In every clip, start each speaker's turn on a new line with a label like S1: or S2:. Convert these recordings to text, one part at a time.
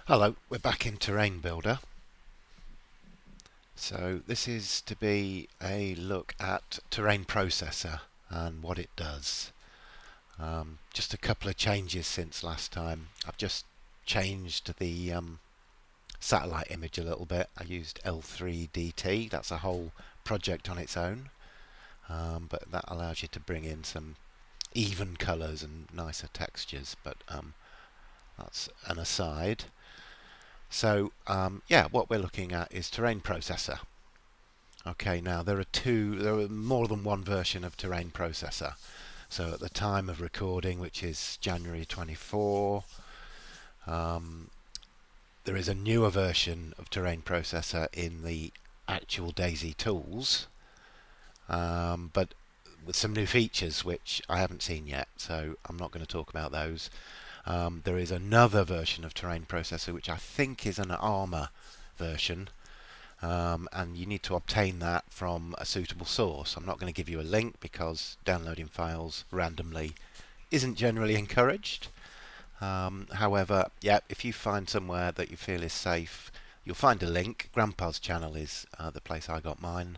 S1: Hello, we're back in Terrain Builder. So this is to be a look at Terrain Processor and what it does. Just a couple of changes since last time. I've just changed the satellite image a little bit. I used L3DT. That's a whole project on its own, but that allows you to bring in some even colours and nicer textures, but that's an aside. So yeah, what we're looking at is Terrain Processor. Okay, now there are more than one version of Terrain Processor. So at the time of recording, which is January 24, there is a newer version of Terrain Processor in the actual DayZ tools, but with some new features which I haven't seen yet, so I'm not going to talk about those. There is another version of Terrain Processor which I think is an Armour version, and you need to obtain that from a suitable source. I'm not going to give you a link because downloading files randomly isn't generally encouraged. However, yeah, if you find somewhere that you feel is safe, you'll find a link. Grandpa's channel is the place I got mine.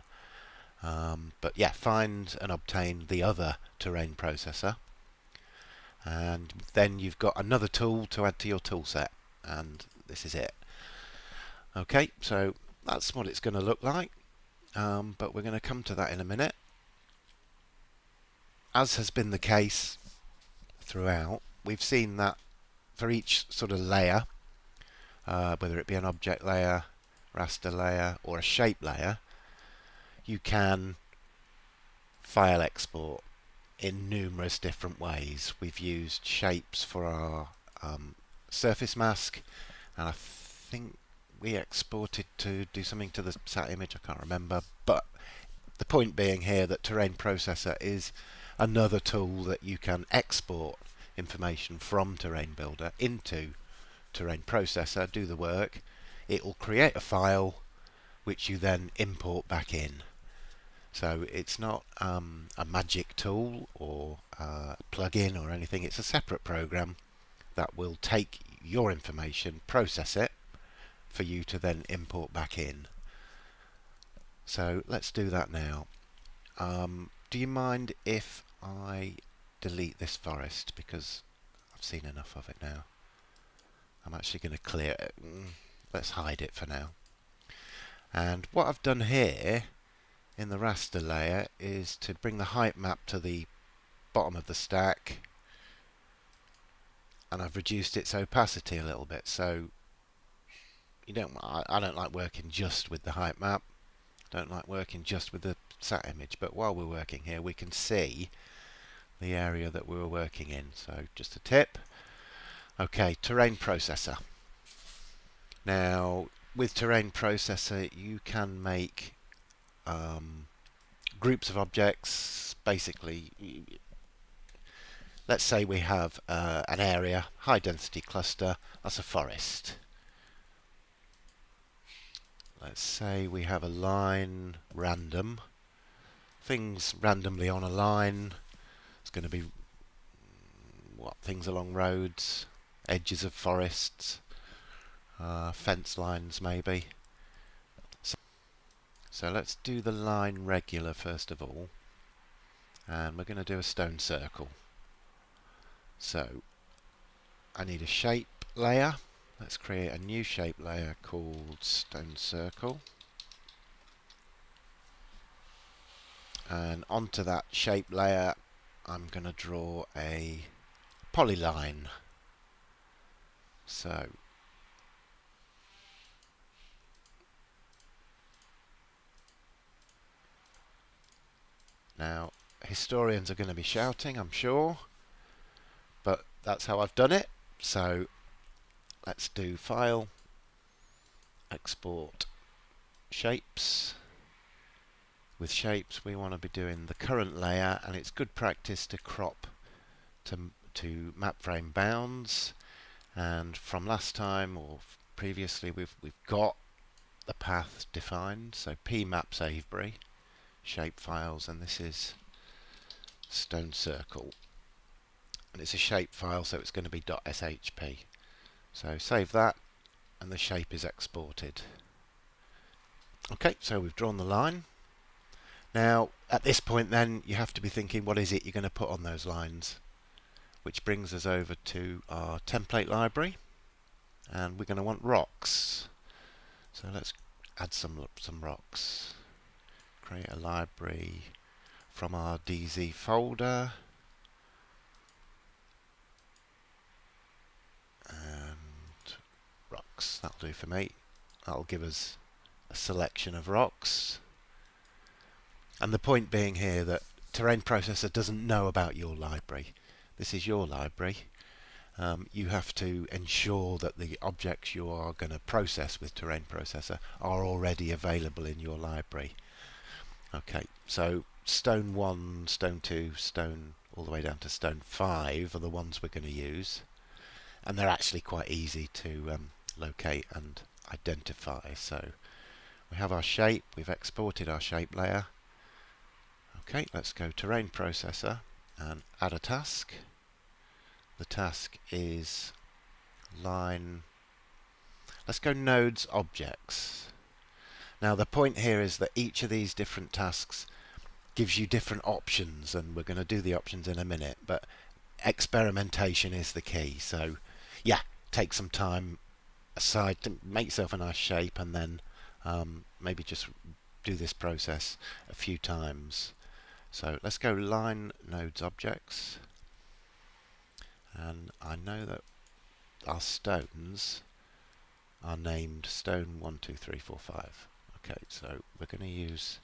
S1: But yeah, find and obtain the other Terrain Processor, and then you've got another tool to add to your tool set, and this is it. Okay, so that's what it's going to look like, but we're going to come to that in a minute. As has been the case throughout, we've seen that for each sort of layer, whether it be an object layer, raster layer or a shape layer, you can file export in numerous different ways. We've used shapes for our surface mask, and I think we exported to do something to the sat image, I can't remember, but the point being here that Terrain Processor is another tool that you can export information from Terrain Builder into Terrain Processor, do the work, it will create a file which you then import back in. So it's not a magic tool or a plugin or anything. It's a separate program that will take your information, process it for you to then import back in. So let's do that now. Do you mind if I delete this forest, because I've seen enough of it now. I'm actually going to clear it. Let's hide it for now. And what I've done here in the raster layer is to bring the height map to the bottom of the stack, and I've reduced its opacity a little bit. So I don't like working just with the height map, don't like working just with the sat image, but while we're working here we can see the area that we were working in. So just a tip. Okay, Terrain Processor. Now with Terrain Processor you can make groups of objects. Basically, let's say we have an area, high density cluster, that's a forest. Let's say we have a line random, things randomly on a line. It's going to be things along roads, edges of forests, fence lines maybe. So let's do the line regular first of all, and we're going to do a stone circle. So I need a shape layer. Let's create a new shape layer called stone circle, and onto that shape layer I'm going to draw a polyline. So now historians are going to be shouting, I'm sure, but that's how I've done it. So let's do File, Export, Shapes. With shapes we want to be doing the current layer, and it's good practice to crop to map frame bounds. And from last time or previously we've got the path defined. So pmap Avebury, shape files, and this is stone circle, and it's a shape file, so it's going to be .shp. So save that, and the shape is exported. Okay, so we've drawn the line. Now, at this point then, you have to be thinking, what is it you're going to put on those lines? Which brings us over to our template library, and we're going to want rocks. So let's add some rocks. Create a library from our DayZ folder. And rocks, that'll do for me. That'll give us a selection of rocks. And the point being here that Terrain Processor doesn't know about your library. This is your library. You have to ensure that the objects you are going to process with Terrain Processor are already available in your library. Okay, so stone 1, stone 2, stone all the way down to stone 5 are the ones we're going to use. And they're actually quite easy to locate and identify. So we have our shape, we've exported our shape layer. Okay, let's go Terrain Processor and add a task. The task is line, let's go nodes objects. Now the point here is that each of these different tasks gives you different options, and we're going to do the options in a minute, but experimentation is the key. So yeah, take some time aside to make yourself a nice shape, and then maybe just do this process a few times. So let's go line nodes objects, and I know that our stones are named stone 1, 2, 3, 4, 5. Okay, so we're going to use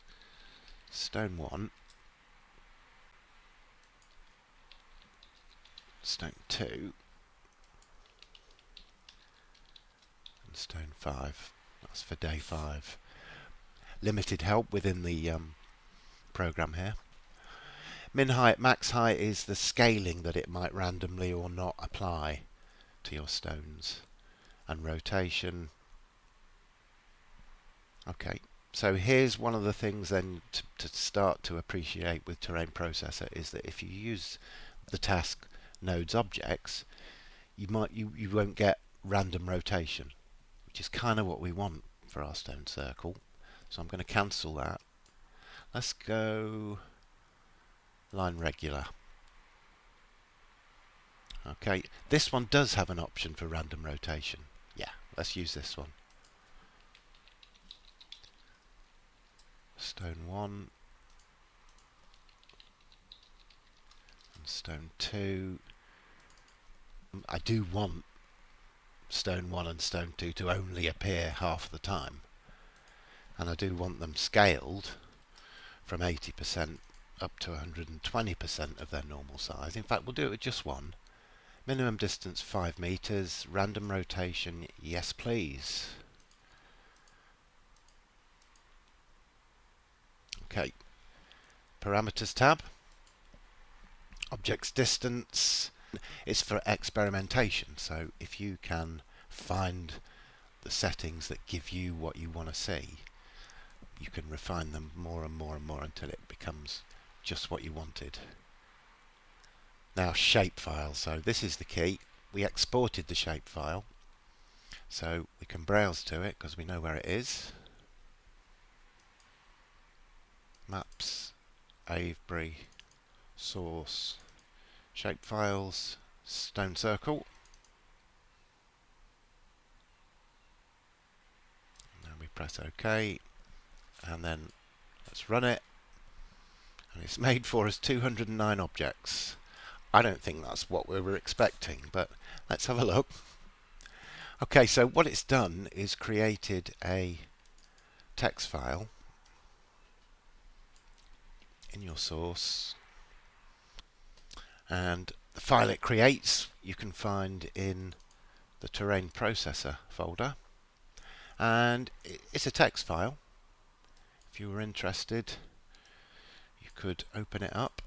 S1: stone 1, stone 2, and stone 5. That's for day 5. Limited help within the program here. Min height, max height is the scaling that it might randomly or not apply to your stones. And rotation. Okay, so here's one of the things then to start to appreciate with Terrain Processor is that if you use the task nodes objects, you won't get random rotation, which is kind of what we want for our stone circle. So I'm going to cancel that. Let's go line regular. Okay, this one does have an option for random rotation. Yeah, let's use this one. Stone 1 and stone 2. I do want stone 1 and stone 2 to only appear half the time, and I do want them scaled from 80% up to 120% of their normal size. In fact, we'll do it with just one. Minimum distance 5 meters, random rotation, yes please. Okay, parameters tab, objects distance, it's for experimentation, so if you can find the settings that give you what you want to see, you can refine them more and more and more until it becomes just what you wanted. Now shapefile, so this is the key. We exported the shapefile, so we can browse to it because we know where it is. Maps, Avebury, source, shapefiles, stone circle. And we press OK, and then let's run it, and it's made for us 209 objects. I don't think that's what we were expecting, but let's have a look. Okay, so what it's done is created a text file in your source, and the file it creates you can find in the Terrain Processor folder, and it's a text file. If you were interested, you could open it up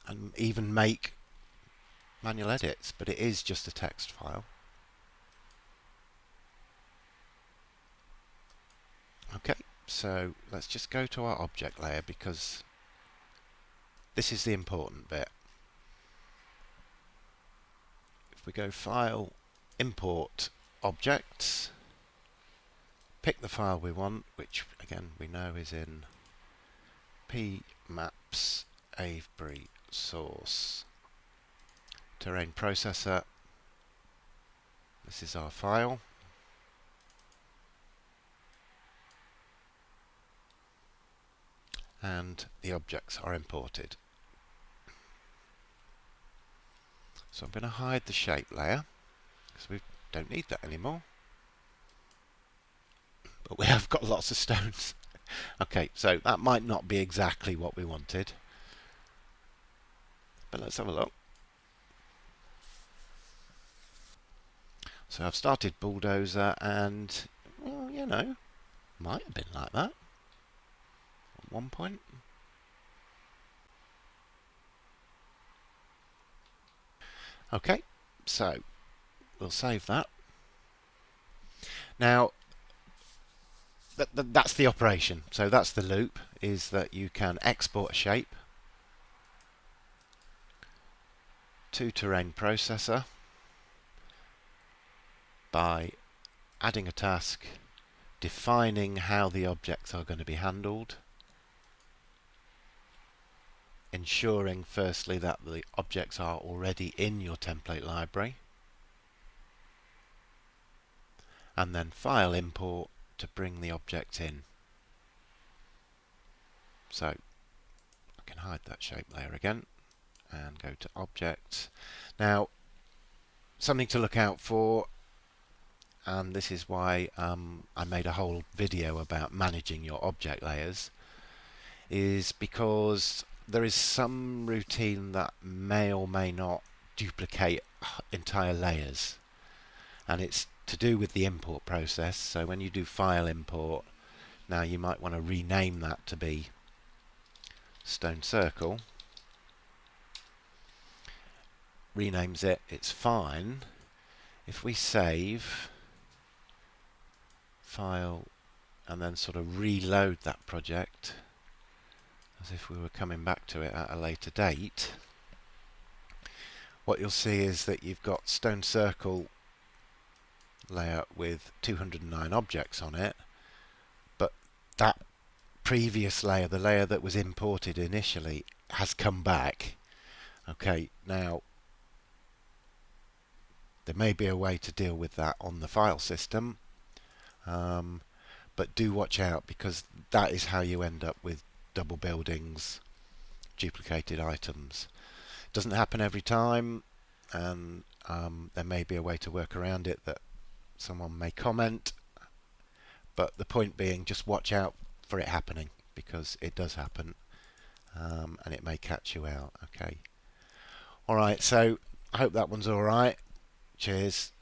S1: and even make manual edits, but it is just a text file. Okay, so let's just go to our object layer because this is the important bit. If we go File, Import, objects, pick the file we want, which again we know is in P-maps Avebury source terrain processor. This is our file. And the objects are imported. So I'm going to hide the shape layer because we don't need that anymore. But we have got lots of stones. Okay, so that might not be exactly what we wanted. But let's have a look. So I've started Bulldozer and, well, you know, might have been like that at one point. Okay, so we'll save that. Now, that's the operation. So that's the loop, is that you can export a shape to terrain processor by adding a task, defining how the objects are going to be handled, ensuring firstly that the objects are already in your template library, and then file import to bring the object in. So I can hide that shape layer again and go to objects. Now, something to look out for, and this is why I made a whole video about managing your object layers, is because there is some routine that may or may not duplicate entire layers, and it's to do with the import process. So when you do file import, now you might want to rename that to be stone circle. Renames it, it's fine. If we save, file, and then sort of reload that project as if we were coming back to it at a later date, what you'll see is that you've got stone circle layer with 209 objects on it, but that previous layer, the layer that was imported initially, has come back. Okay, now there may be a way to deal with that on the file system, but do watch out, because that is how you end up with double buildings, duplicated items. It doesn't happen every time, and there may be a way to work around it that someone may comment, but the point being, just watch out for it happening, because it does happen, and it may catch you out. Okay. Alright, so I hope that one's alright. Cheers.